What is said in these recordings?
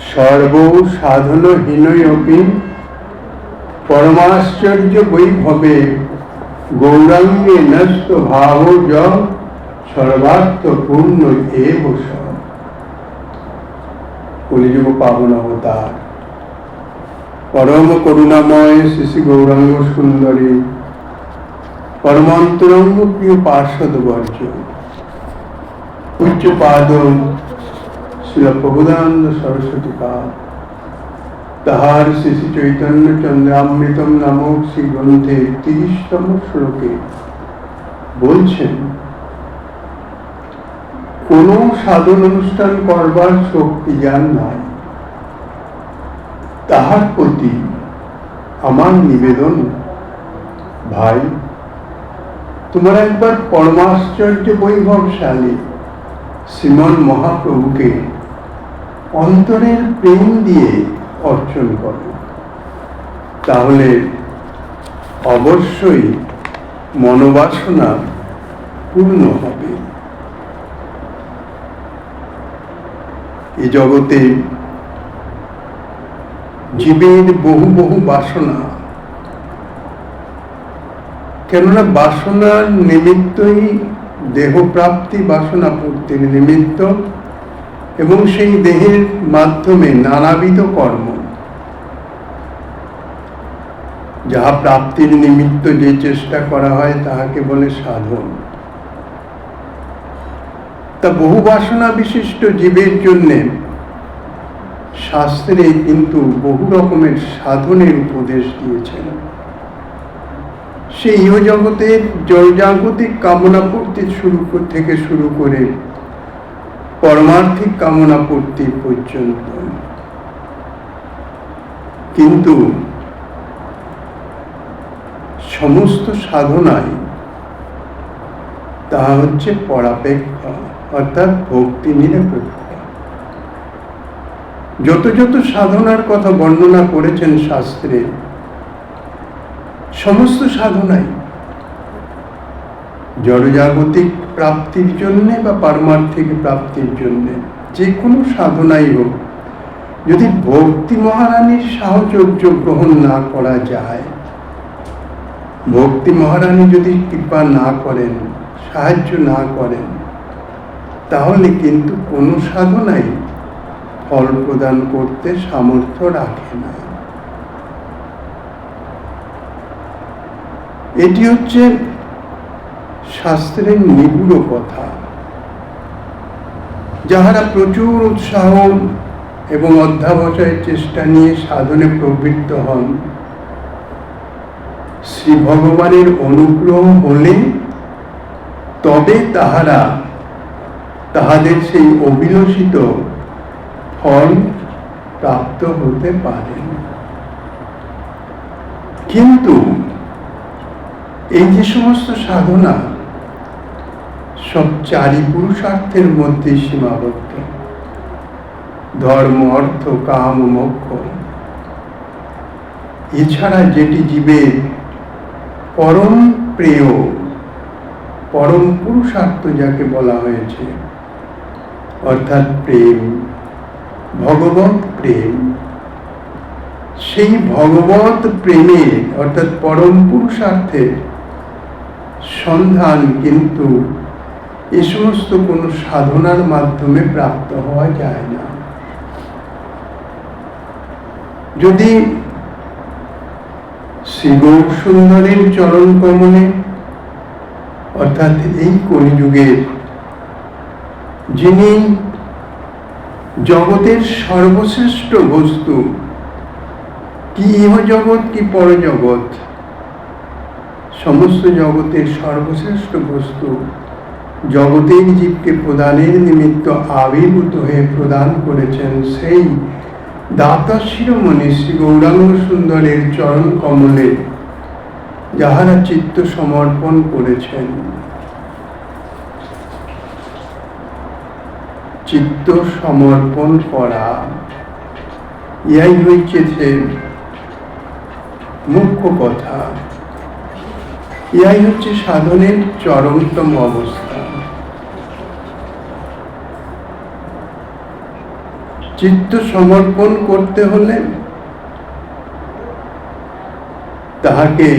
সর্ব সাধনহীনয়পি পরমাশ্চর্য বৈভবে গৌরাঙ্গে নষ্ট ভাব য সর্বার্থ পূর্ণ এব স। কলিযুগ পাবন অবতার পরম করুণাময় শ্রী শ্রী গৌরাঙ্গ সুন্দরী পরমান্তরঙ্গ প্রিয় পার্ষদ বর্জ উচ্চপাদ শ্রী প্রবোধানন্দ সরস্বতী পাদ তাহার শ্রী শ্রী চৈতন্য চন্দ্রামৃতম নামক শ্রী গ্রন্থে ৩০তম শ্লোকে বলছেন, কোন সাধন অনুষ্ঠান করবার শক্তি যার নাই, তাহার প্রতি আমার নিবেদন, ভাই তোমার একবার পরমাশ্চর্য বৈভবশালী শ্রীমন মহাপ্রভুকে অন্তরের প্রেম দিয়ে অর্চন করো, তাহলে অবশ্যই মনোবাসনা পূর্ণ হবে। এ জগতে জীবের বহু বহু বাসনা, কেননা বাসনার নিমিত্তই দেহ প্রাপ্তি, বাসনা পূর্তির নিমিত্ত, এবং সেই দেহের মাধ্যমে নানাবিধ কর্ম, যাহা প্রাপ্তির নিমিত্ত যে চেষ্টা করা হয় তাহাকে বলে সাধন। তা বহু বাসনা বিশিষ্ট জীবের জন্য শাস্ত্রে কিন্তু বহু রকমের সাধনের উপদেশ দিয়েছেন। সেই ইহজগতের জড়জাগতিক কামনা পূর্তি থেকে শুরু করে পরমার্থিক কামনা পূর্তি পর্যন্ত। কিন্তু সমস্ত সাধনায় তাহা হচ্ছে পরাপেক্ষ, অর্থাৎ ভক্তি নিরপেক্ষ। যত যত সাধনার কথা বর্ণনা করেছেন শাস্ত্রে, সমস্ত সাধনাই জড়জাগতিক প্রাপ্তির জন্যে বা পারমার্থিক প্রাপ্তির জন্যে, যে কোনো সাধনাই হোক, যদি ভক্তি মহারানীর সাহচর্য গ্রহণ না করা যায়, ভক্তি মহারানী যদি কৃপা না করেন, সাহায্য না করেন, তাহলে কিন্তু কোনো সাধনাই ফল প্রদান করতে সামর্থ্য রাখে না। এটি হচ্ছে শাস্ত্রের নিগুড় কথা। যাহারা প্রচুর উৎসাহ এবং অধ্যাবসায়ের চেষ্টা নিয়ে সাধনে প্রবৃত্ত হন, শ্রী ভগবানের অনুগ্রহ হলে তবে তাহারা তাহাদের সেই অভিলষিত ফল প্রাপ্ত হতে পারেন। কিন্তু এই যে সমস্ত সাধনা সব চারি পুরুষার্থের মধ্যে সীমাবদ্ধ, ধর্ম, অর্থ, কাম, মোক্ষ, এছাড়া যেটি জীবের পরম প্রেয়, পরম পুরুষার্থ যাকে বলা হয়েছে, অর্থাৎ প্রেম, ভগবত প্রেম, সেই ভগবত প্রেমের অর্থাৎ পরম পুরুষার্থের সন্ধান কিন্তু এ সমস্ত কোন সাধনার মাধ্যমে প্রাপ্ত হওয়া যায় না। যদি শ্রী গৌর সুন্দরীর চরণ কমলে, অর্থাৎ এই কলিযুগের যিনি জগতের সর্বশ্রেষ্ঠ বস্তু, কি ইহজগৎ কি পরজগৎ, সমস্ত জগতের সর্বশ্রেষ্ঠ বস্তু জগতের জীবকে প্রদানের নিমিত্ত আবির্ভূত হয়ে প্রদান করেছেন, সেই দাতা শিরোমণি শ্রী গৌরাঙ্গ সুন্দরের চরণ কমলে যাহারা চিত্ত সমর্পণ করেছেন, চিত্ত সমর্পণ করা, ইহাই হইছে মুখ্য কথা, ইহাই হচ্ছে সাধনের চরমতম অবস্থা। চিত্ত সমর্পণ করতে হলে তাহাকে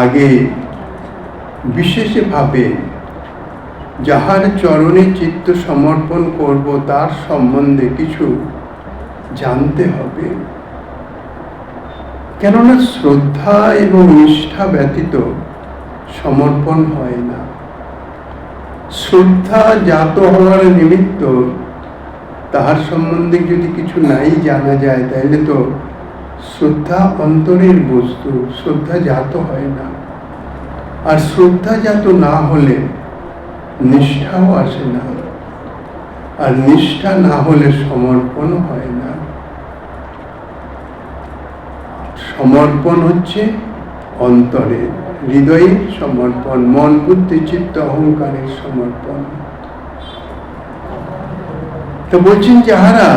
আগে বিশেষভাবে যাহার চরণে চিত্ত সমর্পণ করব তার সম্বন্ধে কিছু জানতে হবে। কেননা শ্রদ্ধা এবং নিষ্ঠা ব্যতীত সমর্পণ হয় না। শ্রদ্ধা জাত হওয়ার নিমিত্ত তাহার সম্বন্ধে যদি কিছু নাই জানা যায়, তাহলে তো শ্রদ্ধা অন্তরের বস্তু, শ্রদ্ধা জাত হয় না। আর শ্রদ্ধা জাত না হলে নিষ্ঠাও আসে না, আর নিষ্ঠা না হলে সমর্পণও হয় না। সমর্পণ হচ্ছে অন্তরে, হৃদয়ের সমর্পণ, মন বুদ্ধি চিত্ত অহংকারের সমর্পণ। তো বলছেন যাহারা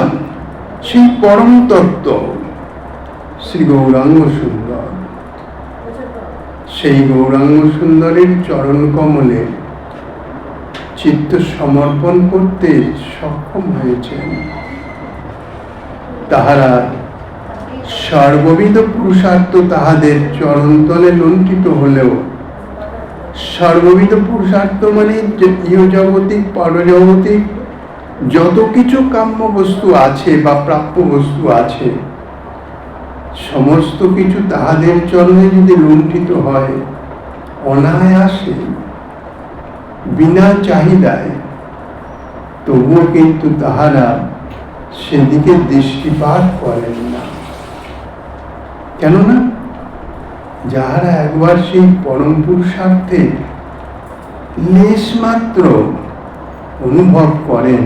সেই পরম তত্ত্ব শ্রী গৌরাঙ্গ সুন্দর, সেই গৌরাঙ্গ সুন্দরের চরণ কমলে চিত্ত সমর্পণ করতে সক্ষম হয়েছেন, তাহারা সর্ববিধ পুরুষার্থ তাহাদের চরণতলে লুণ্ঠিত হলেও, সর্ববিধ পুরুষার্থ মানে ইহজগতিক পরজগতিক যত কিছু কাম্য বস্তু আছে বা প্রাপ্য বস্তু আছে, সমস্ত কিছু তাহাদের চরণে যদি লুণ্ঠিত হয় অনায়াসে বিনা চাহিদায়, তবুও কিন্তু তাহারা সেদিকে দৃষ্টিপাত করেন না। কেননা যাহারা একবার সেই পরম পুরুষার্থে লেশমাত্র অনুভব করেন,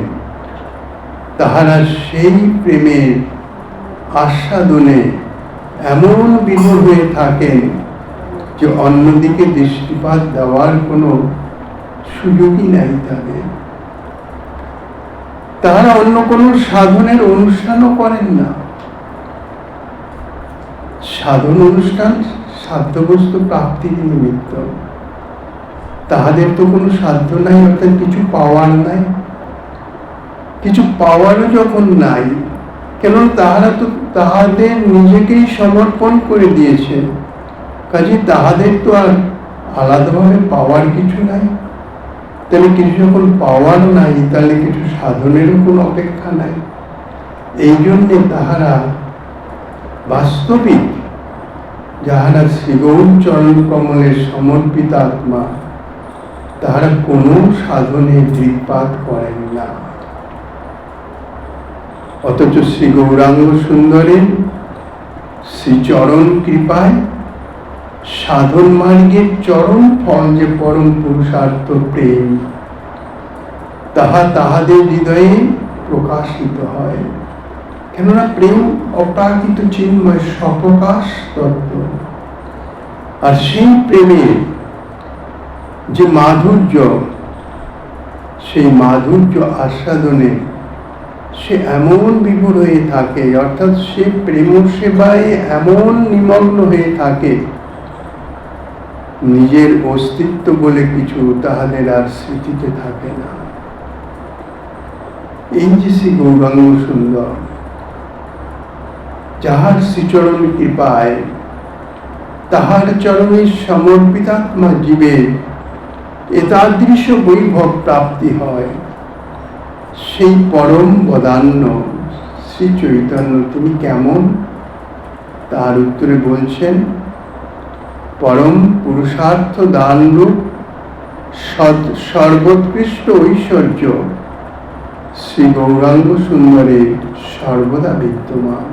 তাহারা সেই প্রেমের আস্বাদনে এমন বিভোর হয়ে থাকেন যে অন্যদিকে দৃষ্টিপাত দেওয়ার কোনো সুযোগই নাই তাদের। তাহারা অন্য কোনো সাধনের অনুষ্ঠানও করেন না। সাধন অনুষ্ঠান সাধ্যবস্তু প্রাপ্তির নিমিত্ত, তাহাদের তো কোনো সাধ্য নাই, অর্থাৎ কিছু পাওয়ার নাই। কিছু পাওয়ারও যখন নাই, কেন তাহারা তো তাহাদের নিজেকেই সমর্পণ করে দিয়েছে, কাজে তাহাদের তো আর আলাদাভাবে পাওয়ার কিছু নাই। তাহলে কিছু যখন পাওয়ার নাই, তাহলে কিছু সাধনেরও কোনো অপেক্ষা নাই। এই জন্যে তাহারা বাস্তবিক যাহারা শ্রীগৌর চরণ কমলের সমর্পিত আত্মা, তাহারা কোনো সাধনে দৃকপাত করেন না। অথচ শ্রী গৌরাঙ্গ সুন্দরের শ্রীচরণ কৃপায় সাধন মার্গের চরম ফল যে পরম পুরুষার্থ প্রেম, তাহা তাহাদের হৃদয়ে প্রকাশিত হয়। কেননা প্রেম অপ্রাকৃত চিন্ময় স্বপ্রকাশ তত্ত্ব, আর সেই প্রেমের যে মাধুর্য, সেই মাধুর্য আস্বাদনে সে এমন বিভোর হয়ে থাকে, অর্থাৎ সে প্রেম সেবায় এমন নিমগ্ন হয়ে থাকে, নিজের অস্তিত্ব বলে কিছু তাহাদের আর স্মৃতিতে থাকে না। এই যে শ্রী গৌরাঙ্গ সুন্দর, যাহার শ্রীচরণ কৃপায় তাহার চরণে সমর্পিতাত্মা জীবের এতাদৃশ বৈভব প্রাপ্তি হয়, সেই পরম বদান্য শ্রী চৈতন্য তিনি কেমন? তার উত্তরে বলছেন, পরম পুরুষার্থ দানরূপ সর্বোৎকৃষ্ট ঐশ্বর্য শ্রী গৌরাঙ্গ সুন্দরে সর্বদা বিদ্যমান।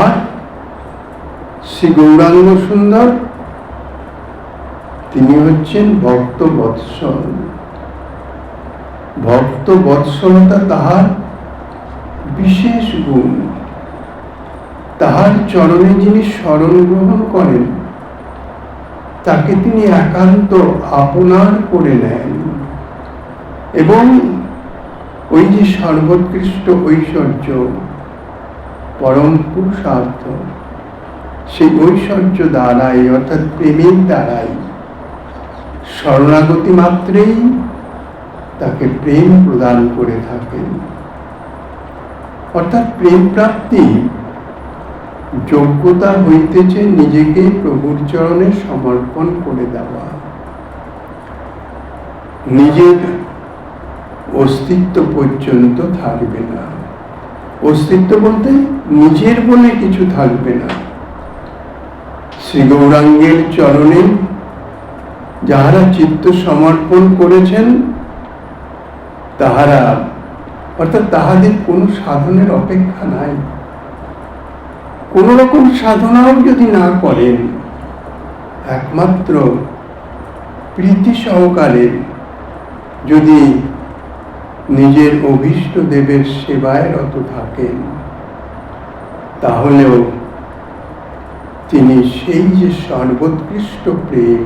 আর শ্রী গৌরাঙ্গ সুন্দর তিনি হচ্ছেন ভক্ত বৎসল। ভক্ত বৎসলতা তাহার বিশেষ গুণ। তাহার চরণে যিনি শরণ গ্রহণ করেন, তাকে তিনি একান্ত আপনার করে নেন, এবং ওই যে সর্বোৎকৃষ্ট ঐশ্বর্য পরম পুরুষার্থ, সেই ঐশ্বর্য দ্বারাই, অর্থাৎ প্রেমের দ্বারাই শরণাগতি মাত্রেই তাকে প্রেম প্রদান করে থাকেন। অর্থাৎ প্রেম প্রাপ্তি যোগ্যতা হইতেছে নিজেকে প্রভুর চরণে সমর্পণ করে দেওয়া, নিজের অস্তিত্ব পর্যন্ত থাকবে না। অস্তিত্ব বলতে নিজের বলে কিছু থাকবে না। শ্রী গৌরাঙ্গের চরণে যাহারা চিত্ত সমর্পণ করেছেন তাহারা, অর্থাৎ তাহাদের কোনো সাধনের অপেক্ষা নাই। কোন রকম সাধনাও যদি না করেন, একমাত্র প্রীতি সহকারে যদি নিজের অভীষ্ট দেবের সেবায় রত থাকেন, তাহলেও তিনি সেই যে সর্বোৎকৃষ্ট প্রেম,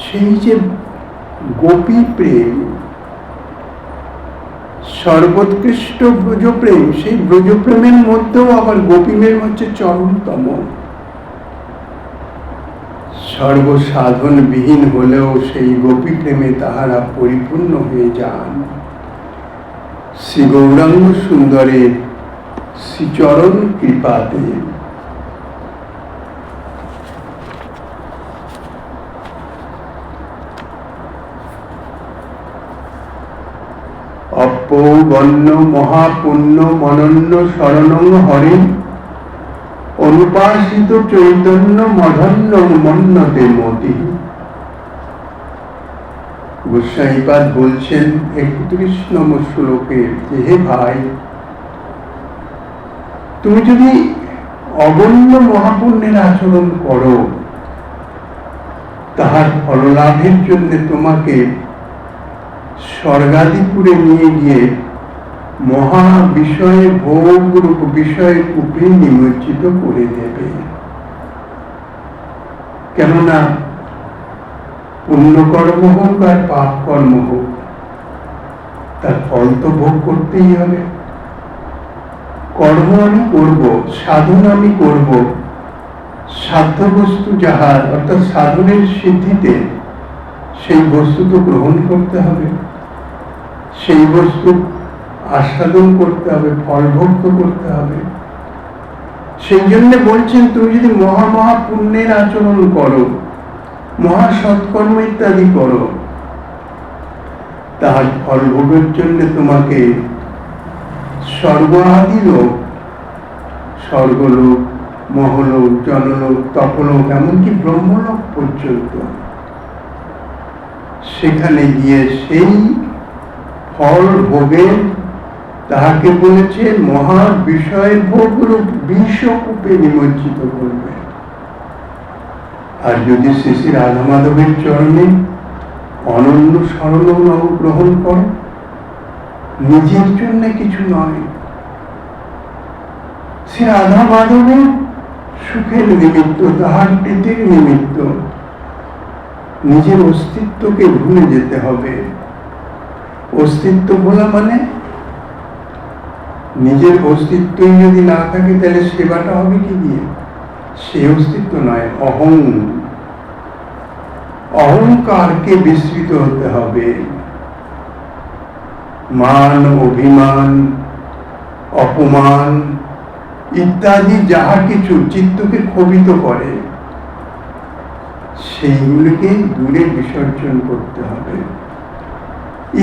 সেই যে গোপী প্রেম, সর্বোৎকৃষ্ট ব্রজপ্রেম, সেই ব্রজপ্রেমের মধ্যেও আবার গোপীমের হচ্ছে চরমতম। সর্বসাধন বিহীন হলেও সেই গোপী প্রেমে তাহারা পরিপূর্ণ হয়ে যান। শ্রী গৌরাঙ্গ সুন্দরের শ্রীচরণ কৃপাতে। অপৌবন্য মহাপুণ্য মনন্য শরণং হরে অনুপাসিত চৈতন্য মধন্য মন্যতে মতি। গোস্বাইপাদ বলছেন ৩১ নম্বর শ্লোকে যে, হে ভাই, তুমি যদি অগণ্য মহাপুণ্যের আচরণ করো, তাহার ফললাভের জন্য তোমাকে স্বর্গাদিপুরে নিয়ে গিয়ে মহা বিষয়ে ভোগ রূপ বিষয়ে কূপে নিমজ্জিত করে দেবে। কেননা পুণ্যকর্ম হোক আর পাপ কর্ম হোক, তার ফল তো ভোগ করতেই হবে। কর্ম আমি করব, সাধন আমি করব, সাধ্য বস্তু যাহার, অর্থাৎ সাধনের সিদ্ধিতে সেই বস্তু তো গ্রহণ করতে হবে, সেই বস্তু আস্বাদন করতে হবে, ফলভোগ করতে হবে। সেই জন্য বলছেন, তুমি যদি মহা মহা পুণ্যের আচরণ করো, মহা সৎকর্ম ইত্যাদি করো, তাহার ফলভোগের জন্য তোমাকে স্বর্গ আদি লোক, স্বর্গলোক, মহলোক, জনলোক, তপলোক, এমনকি ব্রহ্মলোক পর্যন্ত, সেখানে গিয়ে সেই ফল ভোগে তাহাকে বলেছে মহা বিষয় ভোগ রূপ বিষকূপে নিমজ্জিত করবে। আর যদি শ্রী শ্রী রাধা মাধবের চরণে অনন্য শরণ গ্রহণ করো, নিজের জন্য কিছু নয়, শ্রী রাধা মাধবের সুখের নিমিত্ত, তাহার প্রীতির নিমিত্ত নিজের অস্তিত্বকে ভুলে যেতে হবে। অস্তিত্ব ভোলা মানে নিজের অস্তিত্বই যদি না থাকে, তাহলে সেবাটা হবে কি দিয়ে? সে অস্তিত্ব নয়, অহংকারকে বিস্মৃত হতে হবে। মান, অভিমান, অপমান ইত্যাদি যাহা কিছু চিত্তকে ক্ষোভিত করে, সেইগুলিকে দূরে বিসর্জন করতে হবে।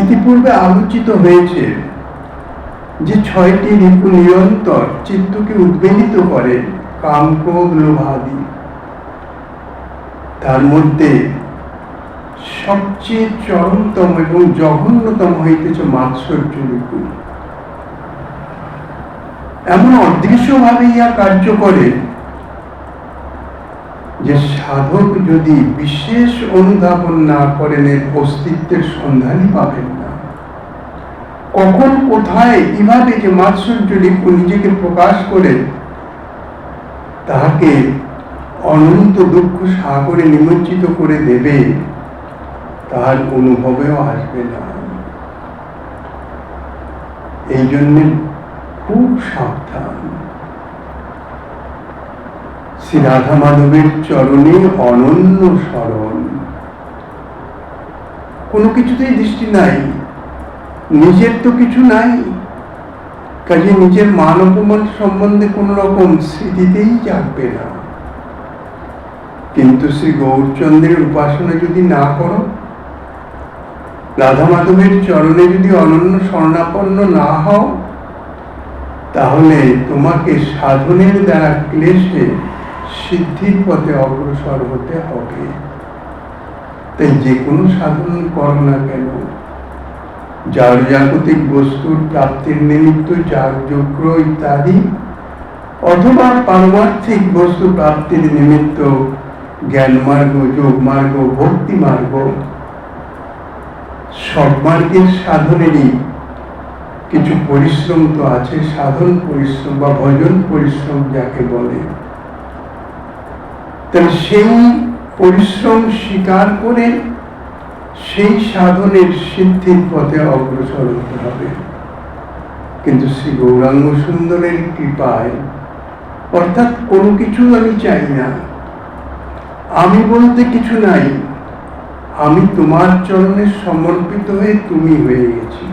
ইতিপূর্বে আলোচিত হয়েছে যে ৬টি রিপু নিরন্তর চিত্তকে উদ্বেলিত করে, কাম, ক্রোধ, লোভ আদি। তার মধ্যে সবচেয়ে চরমতম এবং জঘন্যতম হইতেছে মাৎসর্য রিপু। এমন অদৃশ্যভাবে ইহা কার্য করে যে সাধক যদি বিশেষ অনুধাবন না করেন, এর অস্তিত্বের সন্ধানই পাবেন না। কখন কোথায় কিভাবে যে মাৎসর্য রিপু নিজেকে প্রকাশ করে তাহাকে অনন্ত দুঃখ সাগরে নিমজ্জিত করে দেবে, তাহার অনুভবেও আসবে না। এই জন্য খুব সাবধান। শ্রী রাধা মাধবের চরণে অনন্য শরণ। কোনো কিছুতেই দৃষ্টি নাই, নিজের তো কিছু নাই, কাজে নিজের মান অপমান সম্বন্ধে কোন রকম স্মৃতিতেই জাগবে না। কিন্তু শ্রী গৌরচন্দ্রের উপাসনা যদি না করো, রাধা মাধবের চরণে যদি অনন্য শরণাপন্ন না হও, তাহলে তোমাকে সাধনের দ্বারা ক্লেশে সিদ্ধির পথে অগ্রসর হতে হবে। তাই যে কোনো সাধন করো না কেন, যার জাগতিক বস্তুর প্রাপ্তির নিমিত্ত যাগযজ্ঞ ইত্যাদি, অথবা পারমার্থিক বস্তু প্রাপ্তির নিমিত্ত জ্ঞান মার্গ, যোগ মার্গ, ভক্তি মার্গ, সব মার্গের সাধনেরই কিছু পরিশ্রম তো আছে, সাধন পরিশ্রম বা ভজন পরিশ্রম যাকে বলে। তাহলে সেই পরিশ্রম স্বীকার করে সেই সাধনের সিদ্ধির পথে অগ্রসর হতে হবে। কিন্তু শ্রী গৌরাঙ্গ সুন্দরের কৃপায়, অর্থাৎ কোনো কিছু আমি চাই না, আমি বলতে কিছু নাই, আমি তোমার চরণে সমর্পিত হয়ে তুমি হয়ে গেছি।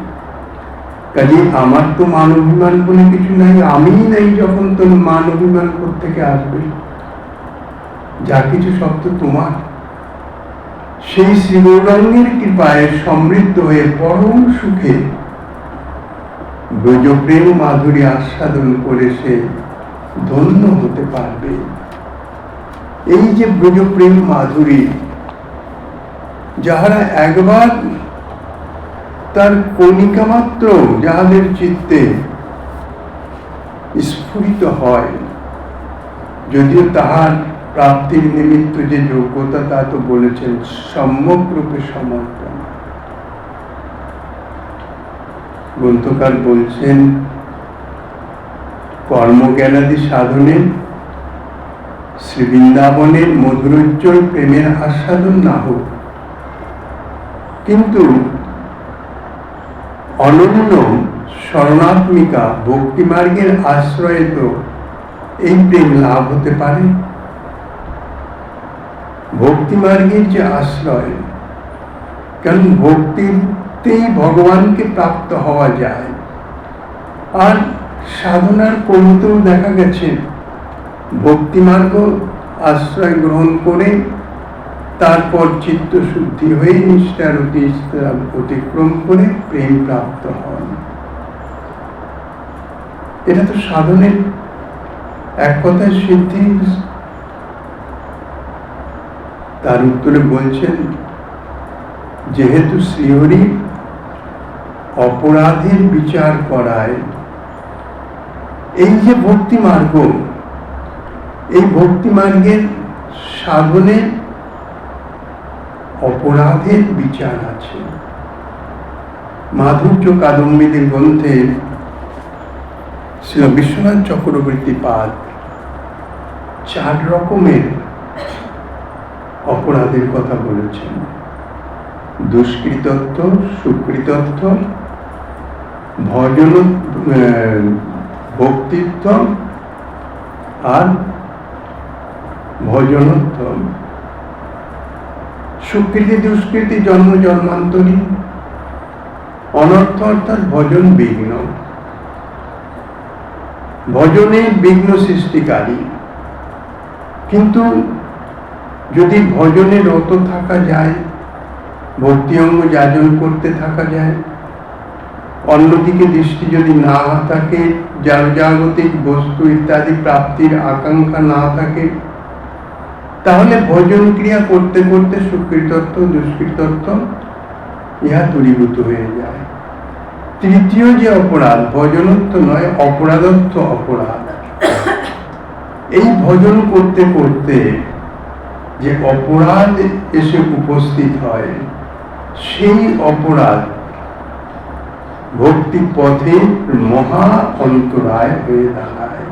কাজে আমার তো মান অভিমান বলে কিছু নাই, আমিই নাই যখন তুমি মান অভিমান কোত্থেকে আসবে? যা কিছু সব তো তোমার। সেই শ্রী গৌরাঙ্গের কৃপায় সমৃদ্ধ হয়ে পরম সুখে ব্রজপ্রেম মাধুরী আস্বাদন করে সে ধন্য হতে পারবে। এই যে ব্রজপ্রেম মাধুরী, যাহারা একবার তার কণিকা মাত্র যাহাদের চিত্তে স্ফুরিত হয়, যদিও তাহার প্রাপ্তির নিমিত্ত যে যোগ্যতা তা তো বলেছেন সম্যক রূপে সমর্পণ। গ্রন্থকার বলছেন কর্মজ্ঞানাদি সাধনে শ্রী বৃন্দাবনের মধুরোজ্জ্বল প্রেমের আস্বাদন না হোক, কিন্তু অনন্য শরণাত্মিকা ভক্তিমার্গের আশ্রয়ে তো এই প্রেম লাভ হতে পারে। ভক্তিমার্গের যে আশ্রয়, কারণ ভক্তিতেই ভগবানকে প্রাপ্ত হওয়া যায়। আর সাধনার কৌতেও দেখা গেছে ভক্তিমার্গ আশ্রয় গ্রহণ করে তারপর চিত্ত শুদ্ধি হয়ে নিষ্ঠার অতিক্রম করে প্রেম প্রাপ্ত হন। এটা তো সাধনের এক কথায় সিদ্ধি। তার উত্তরে বলছেন, যেহেতু শ্রীহরি অপরাধের বিচার করায়, এই যে ভক্তি মার্গ, এই ভক্তি মার্গের সাধনে অপরাধের বিচার আছে। মাধুর্য কাদম্বিনীর গ্রন্থে শ্রী বিশ্বনাথ চক্রবর্তী পাদ 4 রকমের অপরাধের কথা বলেছেন। দুষ্কৃতত্ব, সুকৃতত্ব, ভজন, ভক্তিত্ব আর ভজনত্ব। সুকৃতি দুষ্কৃতি জন্ম জন্মান্তরী, অনর্থ অর্থাৎ ভজন বিঘ্ন, ভজনে বিঘ্ন সৃষ্টিকারী। কিন্তু যদি ভজনে রত থাকা যায়, ভক্তি অঙ্গ যাজন করতে থাকা যায়, অন্যদিকে দৃষ্টি যদি না থাকে, জাগতিক বস্তু ইত্যাদি প্রাপ্তির আকাঙ্ক্ষা না থাকে, তাহলে ভজন ক্রিয়া করতে করতে সুকৃতত্ব দুষ্কৃতত্ব ইহা দূরীভূত হয়ে যায়। তৃতীয় যে অপরাধ, ভজনত্ব নয়, অপরাধত্ব অপরাধ। এই ভজন করতে করতে যে অপরাধ এসে উপস্থিত হয়, সেই অপরাধ ভক্তি পথে মহা অন্তরায় হয়ে দাঁড়ায়।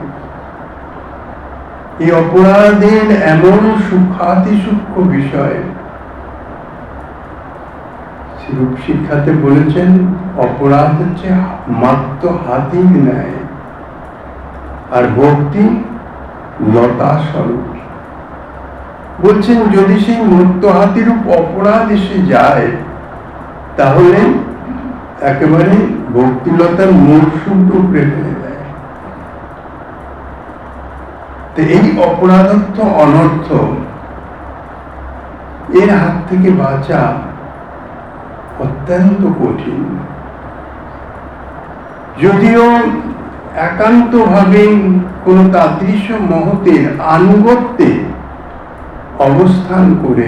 এই অপরাধের এমন সূক্ষ্মাতি সূক্ষ্ম বিষয় রূপ শিক্ষাতে বলেছেন, অপরাধ হচ্ছে মাত্র হাতির ন্যায়, আর ভক্তি লতা স্বরূপ। বলছেন যদি সেই মূর্ত হাতিরূপ অপরাধ এসে যায়, তাহলে একেবারে ভক্তিলতার মূল সূত্র উপড়ে ফেলে দেয়। তো এই অপরাধত্ব অনর্থ এর হাত থেকে বাঁচা অত্যন্ত কঠিন। যদিও একান্তভাবে কোন তাদৃশ মহতের আনুগত্যে অবস্থান করে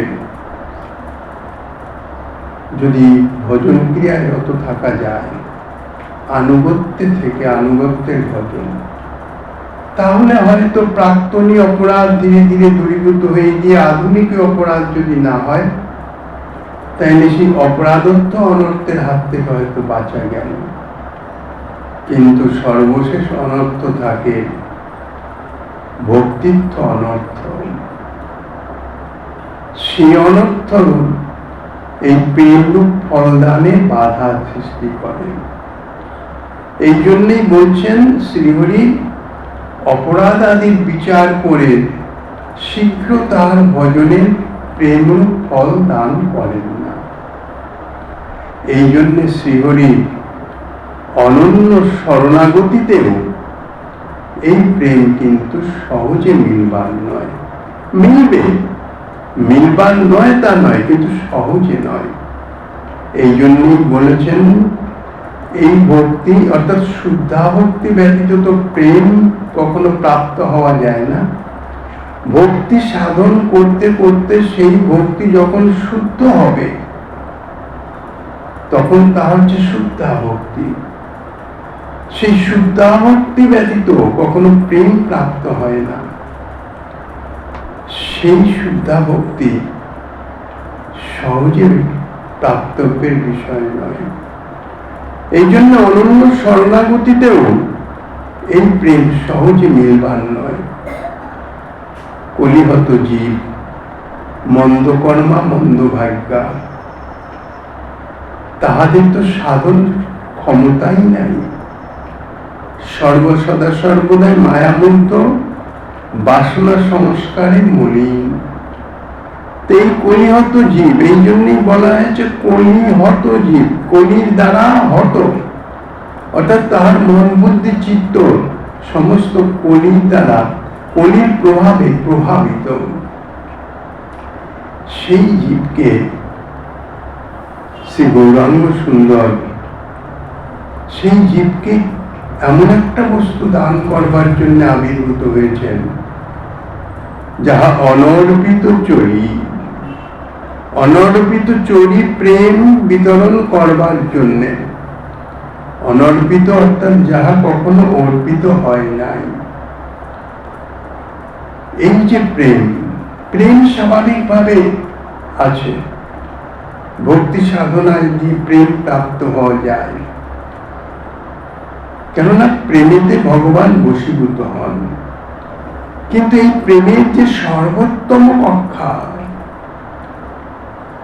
যদি ভজন ক্রিয়ায় রত থাকা যায়, আনুগত্যে থেকে আনুগত্যের ভজন, তাহলে হয়তো প্রাক্তনী অপরাধ ধীরে ধীরে দূরীভূত হয়ে গিয়ে আধুনিক অপরাধ যদি না হয়, তাইলে সেই অপরাধত্ব অনর্থের হাত থেকে হয়তো বাঁচা গেল। কিন্তু সর্বশেষ অনর্থ থাকে ভক্তিত্ব অনর্থ। সেই অনর্থ এই প্রেমরূপ ফলদানে বাধা সৃষ্টি করে। এই জন্যই বলছেন শ্রীহরি, অপরাধ আদির বিচার করে শীঘ্র তার ভজনের প্রেমরূপ ফল দান করেন না। এই জন্য শ্রীহরি অনন্য শরণাগতিতেও এই প্রেম কিন্তু সহজে মিলবার নয়। মিলবে, মিলবার নয় তা নয়, কিন্তু সহজে নয়। এই জন্যই বলেছেন এই ভক্তি অর্থাৎ শুদ্ধা ভক্তি ব্যতীত তো প্রেম কখনো প্রাপ্ত হওয়া যায় না। ভক্তি সাধন করতে করতে সেই ভক্তি যখন শুদ্ধ হবে, তখন তা হচ্ছে শুদ্ধা ভক্তি। সেই শুদ্ধা ভক্তি ব্যতীত কখনো প্রেম প্রাপ্ত হয় না। সেই শুদ্ধা ভক্তি সহজে প্রাপ্তব্যের বিষয় নয়। এই জন্য অনন্য শরণাগতিতেও এই প্রেম সহজে মিলবার নয়। কলিহত জীব, মন্দ কর্মা মন্দ ভাগ্যা, তাহাদের তো সাধন ক্ষমতাই নাই। সর্বসদা সর্বদাই মায়ামুক্ত, বাসনা সংস্কারে মলিন। এই কলিহত জীব, এই জন্যই বলা হয়েছে কলিহত জীব, কলির দ্বারা হত, অর্থাৎ তাহার মন বুদ্ধি চিত্ত সমস্ত কলির দ্বারা, কলির প্রভাবে প্রভাবিত। সেই জীবকে শ্রী গৌরাঙ্গ সুন্দর সেই জীবকে এমন একটা বস্তু দান করবার জন্য আবির্ভূত হয়েছেন, যাহা অনর্পিত চরি। অনর্পিত চরি প্রেম বিতরণ করবার জন্য। অনর্পিত অর্থাৎ যাহা কখনো অর্পিত হয় নাই। এই যে প্রেম, প্রেম স্বাভাবিকভাবে আছে। ভক্তি সাধনায় যে প্রেম প্রাপ্ত হওয়া যায়, কেননা প্রেমেতে ভগবান বশীভূত হন। কিন্তু এই প্রেমের যে সর্বোত্তম কক্ষা,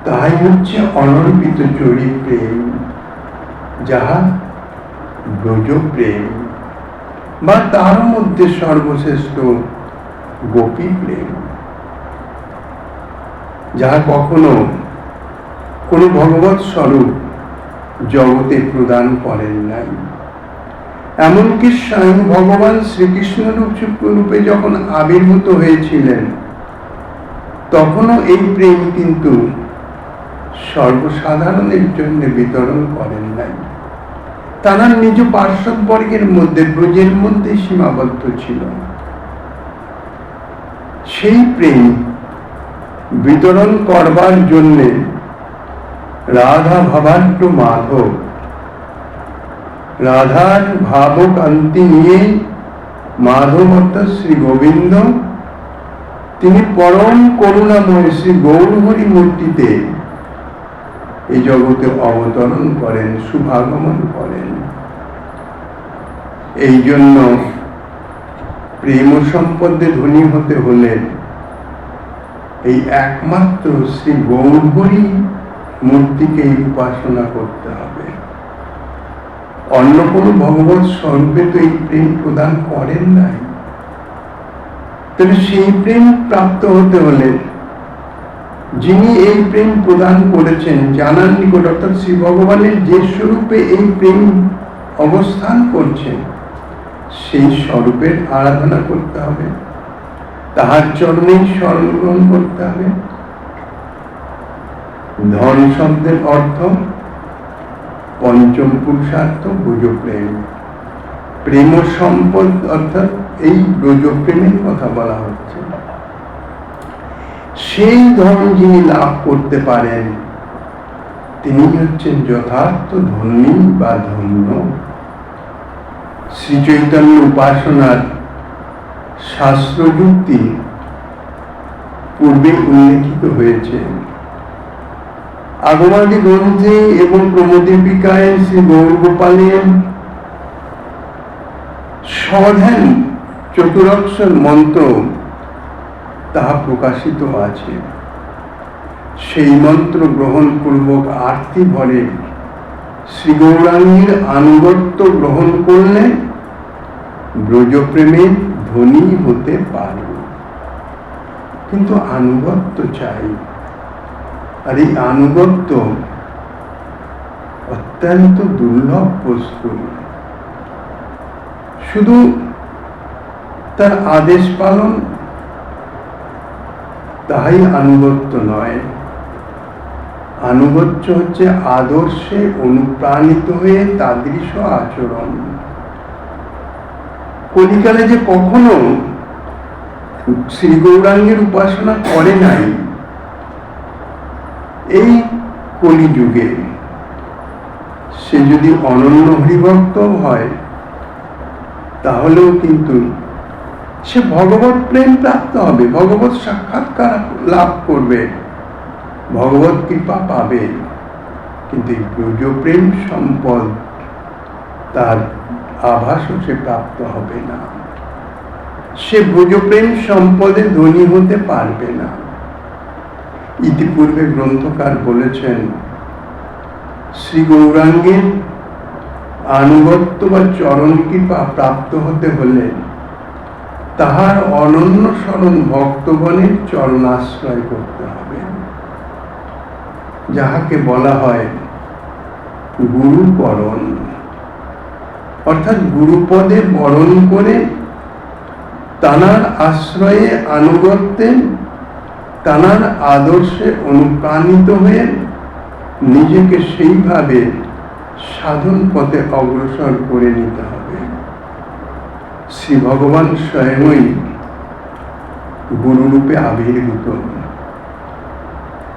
তাই হচ্ছে অনর্পিত চরি প্রেম, যাহা ব্রজ প্রেম, বা তার মধ্যে সর্বশ্রেষ্ঠ গোপী প্রেম, যাহা কখনো কোন ভগবৎ স্বরূপ জগতে প্রদান করেন নাই। এমনকি স্বয়ং ভগবান শ্রীকৃষ্ণ রূপে যখন আবির্ভূত হয়েছিলেন, তখনও এই প্রেম কিন্তু সর্বসাধারণের জন্য বিতরণ করেন নাই। তারা নিজ পার্শ্ববর্গের মধ্যে, ব্রজের মধ্যে সীমাবদ্ধ ছিল। সেই প্রেম বিতরণ করবার জন্য রাধা ভাবাঢ্য মাধব, রাধার ভাবকান্তি নিয়ে মাধব অর্থাৎ শ্রী গোবিন্দ, তিনি পরম করুণাময় শ্রী গৌরহরি মূর্তিতে এই জগতে অবতরণ করেন, শুভাগমন করেন। এই জন্য প্রেম সম্পদে ধনী হতে হলে এই একমাত্র শ্রী গৌরহরি মূর্তিকে উপাসনা করতে হবে। অন্য কোন ভগবৎ স্বরূপে তো এই প্রেম প্রদান করেন নাই। তাহলে সেই প্রেম প্রাপ্ত হতে হলে যিনি এই প্রেম প্রদান করেছেন জানার নিকট, অর্থাৎ শ্রী ভগবানের যে স্বরূপে এই প্রেম অবস্থান করছে সেই স্বরূপের আরাধনা করতে হবে, তাহার চরণেই শরণ গ্রহণ করতে হবে। ধন শব্দের অর্থ পঞ্চম পুরুষার্থ ব্রজ প্রেম, প্রেম ও সম্পদ, অর্থাৎ এই ব্রজ প্রেমের কথা বলা হচ্ছে। সেই ধন যিনি লাভ করতে পারেন তিনি হচ্ছেন যথার্থ ধনী বা ধন্য। শ্রী চৈতন্য উপাসনার শাস্ত্র যুক্তি পূর্বে উল্লেখিত হয়েছে। আগমাদি গ্রন্থে এবং প্রমোদীপিকায় শ্রী গৌরগোপালের সমাধান চতুরক্ষর মন্ত্র তাহা প্রকাশিত আছে। সেই মন্ত্র গ্রহণ পূর্বক আরতি ভরে শ্রী গৌরাঙ্গের আনুগত্য গ্রহণ করলে ব্রজপ্রেমে ধনী হতে পারে, কিন্তু আনুগত্য চাই। আর এই আনুগত্য অত্যন্ত দুর্লভ বস্তু। শুধু তার আদেশ পালন তাই আনুগত্য নয়, আনুগত্য হচ্ছে আদর্শে অনুপ্রাণিত হয়ে তাদৃশ আচরণ। কলিকালে যে কখনো শ্রী গৌরাঙ্গের উপাসনা করে নাই, এই কলিযুগে সে যদি অনন্য হরিভক্ত হয় তাহলেও কিন্তু সে ভগবত প্রেম প্রাপ্ত হবে, ভগবত সাক্ষাৎকার লাভ করবে, ভগবত কৃপা পাবে। কিন্তু এই ব্রজ প্রেম সম্পদ তার আভাসও সে প্রাপ্ত হবে না, সে ব্রজ প্রেম সম্পদে ধনী হতে পারবে না। ইতিপূর্বে গ্রন্থকার বলেছেন শ্রী গৌরাঙ্গের আনুগত্য বা চরণ কৃপা প্রাপ্ত হতে হলে তাহার অনন্য শরণ ভক্তগণের চরণাশ্রয় করতে হবে, যাহাকে বলা হয় গুরুকরণ। অর্থাৎ গুরুপদে বরণ করে তানার আশ্রয়ে আনুগত্যে তানার আদর্শে অনুপ্রাণিত হয়ে নিজেকে সেইভাবে সাধন পথে অগ্রসর করে নিতে হবে। শ্রী ভগবান স্বয়ংই গুরুরূপে আবির্ভূত।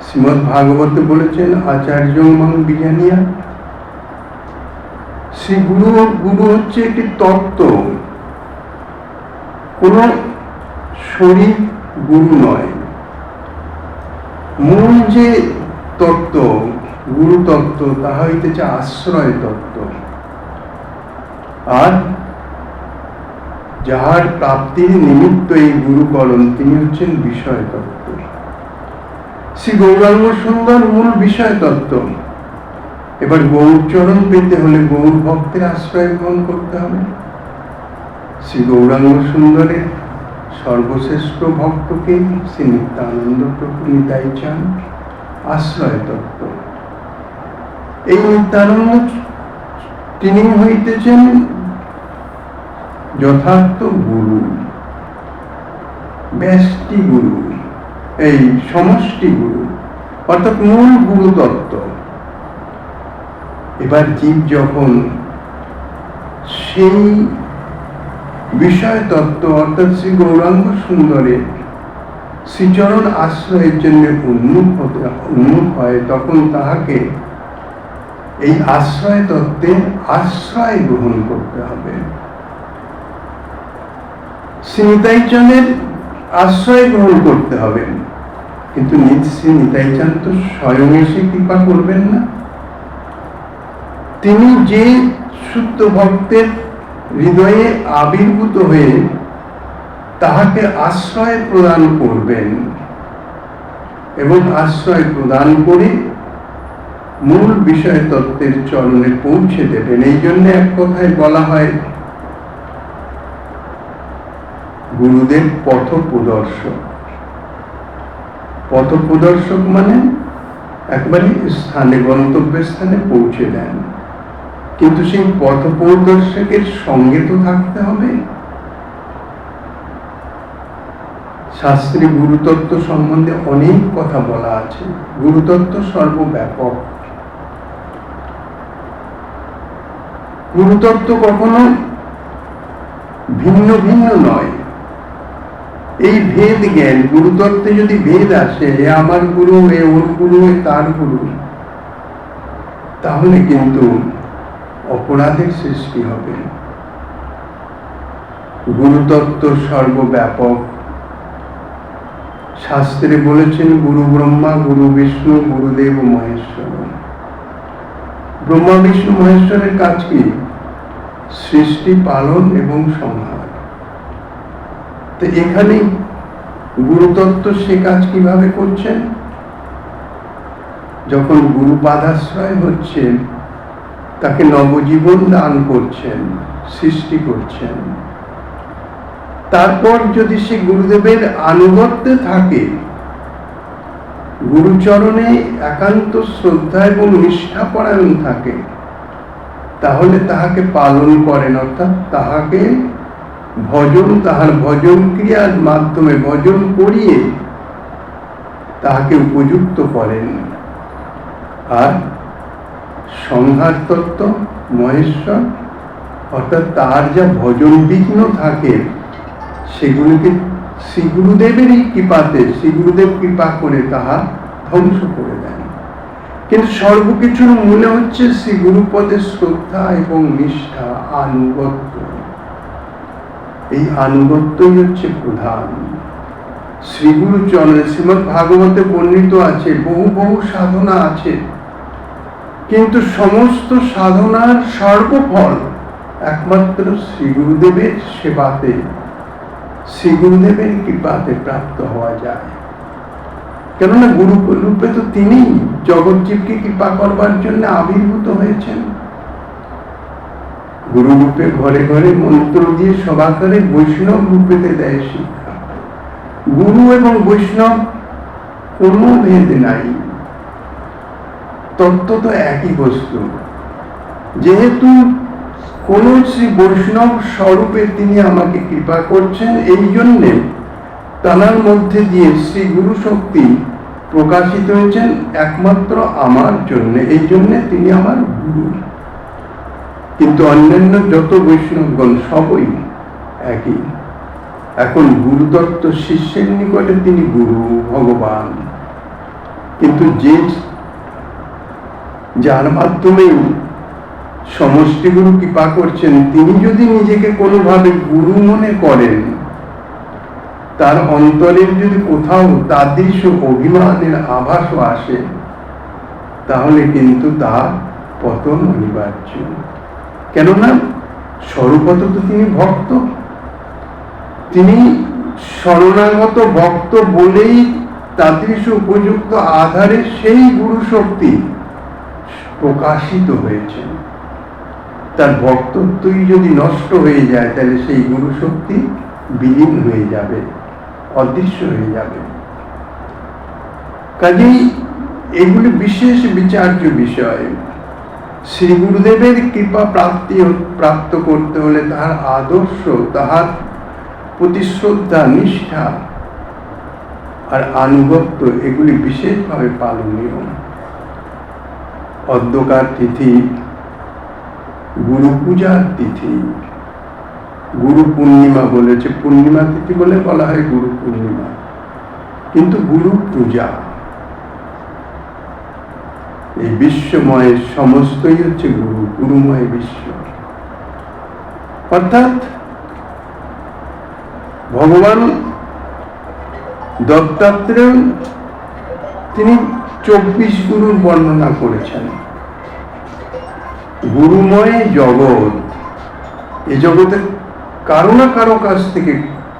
শ্রীমদ্ ভাগবতে বলেছেন আচার্য মং বিজানিয়া। শ্রী গুরু হচ্ছে একটি তত্ত্ব, কোন শরীর গুরু নয়। মূল যে তত্ত্ব, গুরু তত্ত্ব, তাহা হইতেছে আশ্রয় তত্ত্ব। আর যাহার প্রাপ্তির নিমিত্ত এই গুরুকরণ, তিনি হচ্ছেন বিষয় তত্ত্ব। শ্রী গৌরাঙ্গ সুন্দর মূল বিষয় তত্ত্ব। এবার গৌরচরণ পেতে হলে গৌর ভক্তের আশ্রয় গ্রহণ করতে হবে। শ্রী গৌরাঙ্গ সুন্দরের সর্বশ্রেষ্ঠ ভক্তকে শ্রী নিত্যানন্দ প্রভু নিতাই চান আশ্রয় তত্ত্ব। এই নিত্যানন্দ তিনি হইতেছেন যথার্থ গুরু, ব্যষ্টি গুরু, এই সমষ্টি গুরু, অর্থাৎ মূল গুরু তত্ত্ব। এবার জীব যখন সেই বিষয় তত্ত্ব অর্থাৎ শ্রী গৌরাঙ্গ সুন্দরের শ্রীচরণ আশ্রয়ের জন্য উন্মুখ হয়, তখন তাহাকে এই আশ্রয় তত্ত্বের আশ্রয় গ্রহণ করতে হবে। শ্রী নিতাই চাঁদের আশ্রয় গ্রহণ করতে হবে, কিন্তু শ্রী নিতাই চাঁদ তো স্বয়ং এসে কৃপা করবেন না। তিনি যে শুদ্ধ ভক্তের হৃদয়ে আবির্ভূত হয়ে তাহাকে আশ্রয় প্রদান করবেন এবং আশ্রয় প্রদান করে মূল বিষয় তত্ত্বের চরণে পৌঁছে দেবেন। এই জন্য এক কথায় বলা হয় গুরুদেব পথ প্রদর্শক। পথ প্রদর্শক মানে একবারে স্থানে, গন্তব্যের স্থানে পৌঁছে দেন, কিন্তু সেই পথ প্রদর্শকের সঙ্গে তো থাকতে হবে। শাস্ত্রে গুরুতত্ত্ব সম্বন্ধে অনেক কথা বলা আছে। গুরুতত্ত্ব সর্বব্যাপক। গুরুতত্ত্ব কখনো ভিন্ন ভিন্ন নয়। এই ভেদ জ্ঞান, গুরুতত্ত্বে যদি ভেদ আসে, এ আমার গুরু, এ ওর গুরু, এ তার গুরু, তাহলে কিন্তু অপরাধের সৃষ্টি হবে। গুরুতত্ত্ব সর্বব্যাপক। শাস্ত্রে বলেছেন গুরু ব্রহ্মা, গুরু বিষ্ণু, গুরুদেব মহেশ্বর। ব্রহ্মা বিষ্ণু মহেশ্বরের কাজ কি? সৃষ্টি, পালন এবং সংহার। তো এখানে গুরুতত্ত্ব সে কাজ কিভাবে করছেন? যখন গুরু পাদাশ্রয় হচ্ছেন, তাকে নবজীবন দান করছেন, সৃষ্টি করছেন। তারপর যদি সে গুরুদেবের আনুগত্যে থাকে, গুরুচরণে একান্ত শ্রদ্ধা এবং নিষ্ঠাপরায়ণ থাকে, তাহলে তাহাকে পালন করেন, অর্থাৎ তাহাকে ভজন, তাহার ভজন ক্রিয়ার মাধ্যমে ভজন করিয়ে তাহাকে উপযুক্ত করেন। আর সংহার তত্ত্ব মহেশ্বর, অর্থাৎ তার যা ভজন বিঘ্ন থাকে সেগুলিকে শ্রী গুরুদেবেরই কৃপাতে, শ্রী গুরুদেব কৃপা করে তাহা ধ্বংস করে দেন। কিন্তু সর্বকিছুর মূলে হচ্ছে শ্রী গুরুপদের শ্রদ্ধা এবং নিষ্ঠা, আনুগত্য। এই আনুগত্যই হচ্ছে প্রধান। শ্রী গুরু চরণে, শ্রীমদ্ ভাগবতে বর্ণিত আছে, বহু বহু সাধনা আছে, কিন্তু সমস্ত সাধনার সর্বফল একমাত্র শ্রী গুরুদেবের সেবাতে, শ্রী গুরুদেবের কৃপাতে প্রাপ্ত হওয়া যায়। কেননা গুরু রূপে তো তিনি জগৎজীবকে কৃপা করবার জন্য আবির্ভূত হয়েছেন। গুরু রূপে ঘরে ঘরে মন্ত্র দিয়ে সবাকারে বৈষ্ণব রূপেতে দেয় শিক্ষা। গুরু এবং বৈষ্ণব কোনো ভেদ নাই, তত্ত্ব তো একই বস্তু। যেহেতু কোন শ্রী বৈষ্ণব স্বরূপে তিনি আমাকে কৃপা করছেন, এই জন্যে তাঁর মধ্যে দিয়ে শ্রী গুরু শক্তি প্রকাশিত হয়েছেন একমাত্র আমার জন্য, এই জন্যে তিনি আমার গুরু। কিন্তু অন্যান্য যত বৈষ্ণবগণ সবই একই। এখন গুরুতত্ত্ব শিষ্যের নিকটে তিনি গুরু, ভগবান, কিন্তু যার মাধ্যমে সমষ্টি গুরু কৃপা করছেন, তিনি যদি নিজেকে কোনোভাবে গুরু মনে করেন, তার অন্তরের যদি কোথাও তাদৃশ অভিমানের আভাসও আসে, তাহলে কিন্তু তার পতন অনিবার্য। কেননা স্বরূপত তো তিনি ভক্ত, তিনি শরণাগত ভক্ত বলেই তাদৃশ উপযুক্ত আধারে সেই গুরু শক্তি প্রকাশিত হয়েছে। তার ভক্তত্বই যদি নষ্ট হয়ে যায়, তাহলে সেই গুরু শক্তি বিলীন হয়ে যাবে, অদৃশ্য হয়ে যাবে। কাজেই এগুলি বিশেষ বিচার্য বিষয়। শ্রী গুরুদেবের কৃপা প্রাপ্ত করতে হলে তাহার আদর্শ, তাহার প্রতি শ্রদ্ধা, নিষ্ঠা আর আনুগত্য, এগুলি বিশেষভাবে পালনীয়। অদ্যকার তিথি গুরু পূজার তিথি, গুরু পূর্ণিমা বলেছে, পূর্ণিমা তিথি বলে বলা হয় গুরু পূর্ণিমা, কিন্তু গুরু পূজা। এই বিশ্বময় সমস্তই হচ্ছে গুরু, গুরুময় বিশ্ব। অর্থাৎ ভগবান দত্তাত্রেয় তিনি 24 গুরুর বর্ণনা করেছেন। গুরুময় জগৎ, এই জগতে কারো না কারো কাছ থেকে,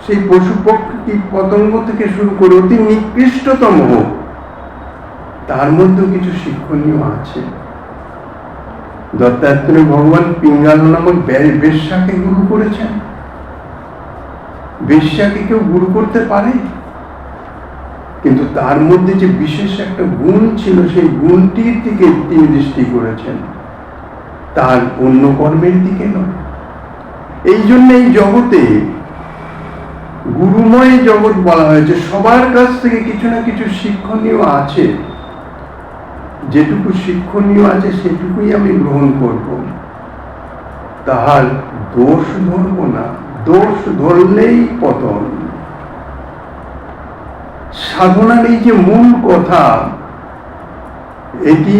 সেই পশু পক্ষী পতঙ্গ থেকে শুরু করে অতি নিকৃষ্টতম হোক, তার মধ্যেও কিছু শিক্ষণীয় আছে। দত্তাত্রেয় ভগবান পিঙ্গাল নামক বেশ্যাকে গুরু করেছেন। বেশ্যাকে কেউ গুরু করতে পারে? কিন্তু তার মধ্যে যে বিশেষ একটা গুণ ছিল, সেই গুণটির দিকে তিনি দৃষ্টি করেছেন, তার অন্য কর্মের দিকে নয়। এই জন্য এই জগতে গুরুময় জগৎ বলা হয়েছে। সবার কাছ থেকে কিছু না কিছু শিক্ষণীয় আছে, যেটুকু শিক্ষণীয় আছে সেটুকুই আমি গ্রহণ করব, তাহার দোষ ধরব না। দোষ ধরলেই পতন। সাধনার এই যে মূল কথা, এটি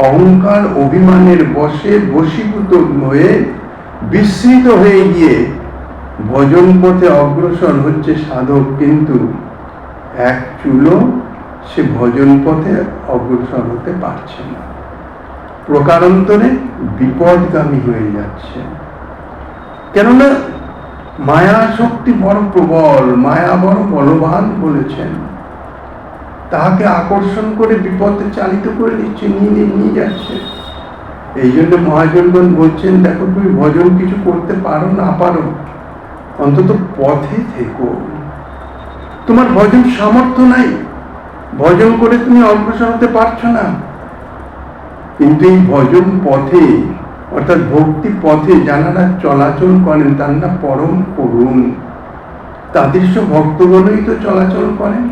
অহংকার অভিমানের বশে বশীভূত হয়ে বিস্মৃত হয়ে গিয়ে ভজন পথে অগ্রসর হচ্ছে সাধক, কিন্তু এক চুলো সে ভজন পথে অগ্রসর হতে পারছে না, প্রকারান্তরে বিপদগামী হয়ে যাচ্ছে। কেননা মায়া শক্তি বড় প্রবল, মায়া বড় বলবান বলেছেন, তাহাকে আকর্ষণ করে বিপদে চালিত করে দিচ্ছে, নিয়ে যাচ্ছে। এই জন্য মহাজনগণ বলছেন, দেখো তুমি ভজন কিছু করতে পারো না পারো, অন্তত পথে থেকো। তোমার ভজন সামর্থ্য নাই, ভজন করে তুমি অগ্রসর হতে পারছো না, কিন্তু এই ভজন পথে অর্থাৎ ভক্তি পথে যারা চলাচল করেন তারা পরম করুণ। তাদের সব ভক্তগণই তো চলাচল করেন,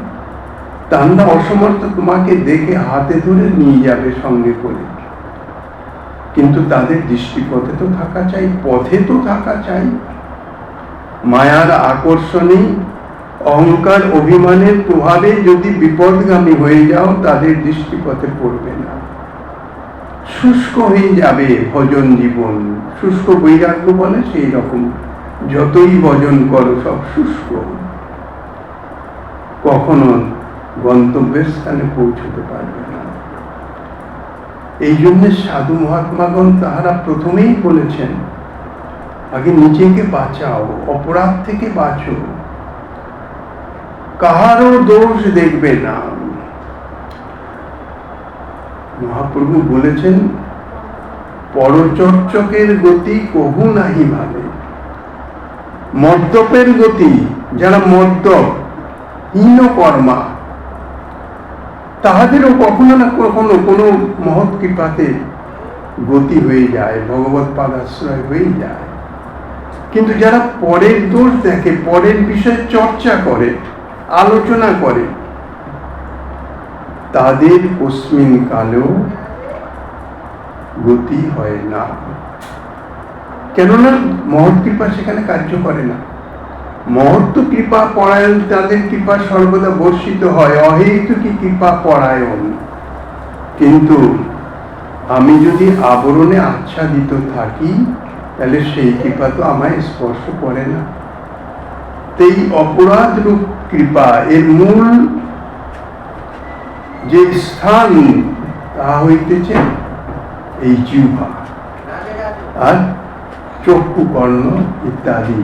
তারা অসমর্থ তোমাকে দেখে হাতে ধরে নিয়ে যাবে সঙ্গে করে, কিন্তু তাদের দৃষ্টিপথে তো থাকা চাই, পথে তো থাকা চাই। মায়ার আকর্ষণে অহংকার অভিমানের প্রভাবে যদি বিপদগামী হয়ে যাও, তাদের দৃষ্টিপথে পড়বে না, শুষ্ক হয়ে যাবে ভজন জীবন। শুষ্ক বৈরাগ্য বলে সেই রকম, যতই ভজন করো সব শুষ্ক, কখনো গন্তব্যের স্থানে পৌঁছতে পারবে না। এই জন্য সাধু মহাত্মাগণ তাহারা প্রথমেই বলেছেন, আগে নিজেকে বাঁচাও, অপরাধ থেকে বাঁচো, কাহারও দোষ দেখবে না। মহাপ্রভু বলেছেন, পরচর্চকের গতি কহু নাহি ভাবে। মদ্যপের গতি, যারা মদ্যপ হীন কর্মা, তাহাদেরও কখনো না কখনো কোনো মহৎ কৃপাতে গতি হয়ে যায়, ভগবৎ পাদাশ্রয় হয়ে যায়। কিন্তু যারা পরের দোষ দেখে, পরের বিষয়ে চর্চা করে, আলোচনা করে, তাদের কস্মিন কালেও গতি হয় না। কেননা মহৎ কৃপা সেখানে কার্য করে না। মহত্ব কৃপা পরায়ণ, তাদের কৃপা সর্বদা বর্ষিত হয়, অহেতুকী কৃপা পরায়ণ। কিন্তু আমি যদি আবরণে আচ্ছাদিত থাকি, তাহলে সেই কৃপা তো আমায় স্পর্শ করে না। এই অপরাধ রূপ কৃপা, এর মূল যে স্থান, তা হইতেছে এই জিহ্বা আর চক্ষু, কর্ণ ইত্যাদি,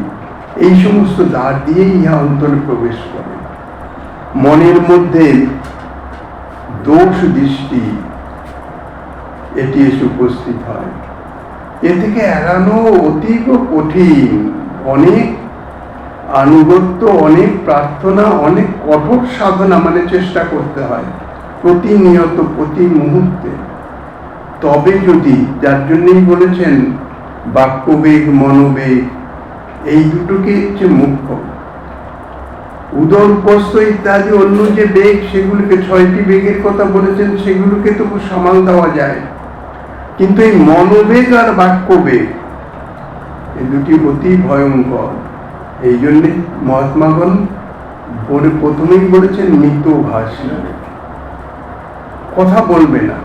এই সমস্ত দ্বার দিয়ে ইহা অন্তরে প্রবেশ করে। মনের মধ্যে দোষ দৃষ্টি এটি এসে উপস্থিত হয়। এ থেকে এড়ানো অতীব কঠিন। অনেক আনুগত্য, অনেক প্রার্থনা, অনেক কঠোর সাধনা মানে চেষ্টা করতে হয় প্রতিনিয়ত, প্রতি মুহূর্তে। তবে যদি, যার জন্যই বলেছেন বাক্যবেগ মনোবেগ, এই দুটোকে হচ্ছে মুখ্য। উদরপস্ত ইত্যাদি অন্য যে বেগ, সেগুলোকে 6টি বেগের কথা বলেছেন, সেগুলোকে তো সামাল দেওয়া যায়, কিন্তু এই মনোবেগ আর বাক্যবেগ, এই দুটি অতি ভয়ঙ্কর। এই জন্যে মহাত্মাগণ প্রথমেই বলেছেন মৃত ভাষী, কথা বলবে না,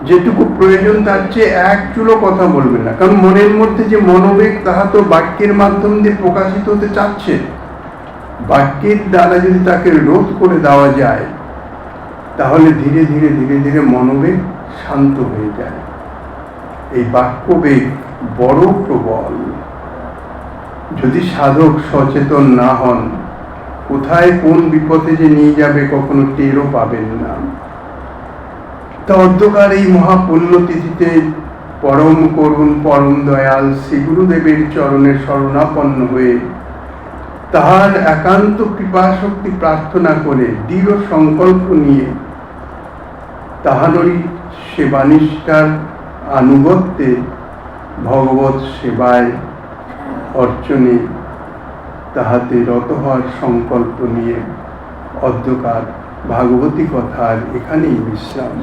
যেটুকু প্রয়োজন তার চেয়ে এক চুলো কথা বলবে না। কারণ মনের মধ্যে যে মনোবেগ, তাহা তো বাক্যের মাধ্যম দিয়ে প্রকাশিত হতে চাচ্ছে। বাক্যের দ্বারা যদি তাকে রোধ করে দেওয়া যায়, তাহলে ধীরে ধীরে ধীরে ধীরে মনোবেগ শান্ত হয়ে যায়। এই বাক্যবেগ বড় প্রবল। যদি সাধক সচেতন না হন, কোথায় কোন বিপদে যে নিয়ে যাবে কখনো টেরও পাবেন না। তা অধ্যকার এই মহাপুণ্যতিথিতে পরম করুণ, পরম দয়াল শ্রী গুরুদেবের চরণে শরণাপন্ন হয়ে তাহার একান্ত কৃপাশক্তি প্রার্থনা করে দৃঢ় সংকল্প নিয়ে তাহারই সেবানিষ্ঠার আনুগত্যে ভগবৎ সেবায় অর্চনে তাহাতে রত হওয়ার সংকল্প নিয়ে অদ্যকার ভাগবতী কথার এখানেই বিশ্রাম।